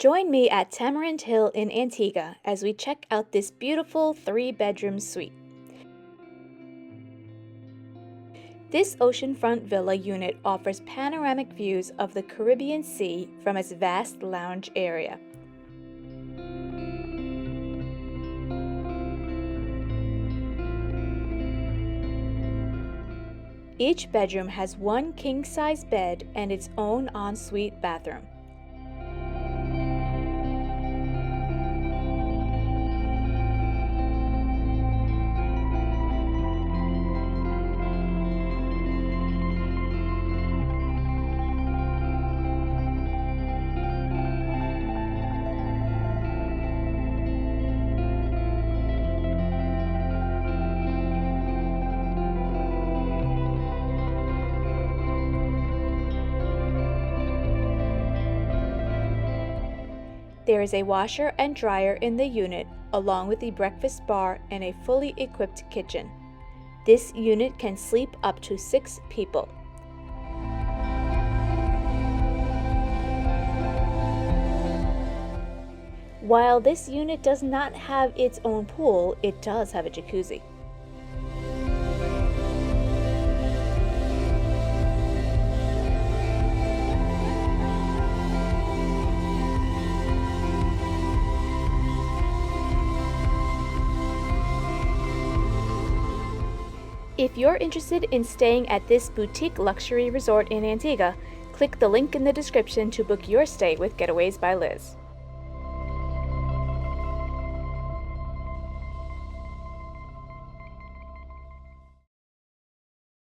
Join me at Tamarind Hill in Antigua as we check out this beautiful 3-bedroom suite. This oceanfront villa unit offers panoramic views of the Caribbean Sea from its vast lounge area. Each bedroom has one king-size bed and its own ensuite bathroom. There is a washer and dryer in the unit, along with the breakfast bar and a fully equipped kitchen. This unit can sleep up to 6 people. While this unit does not have its own pool, it does have a jacuzzi. If you're interested in staying at this boutique luxury resort in Antigua, click the link in the description to book your stay with Getaways by Liz.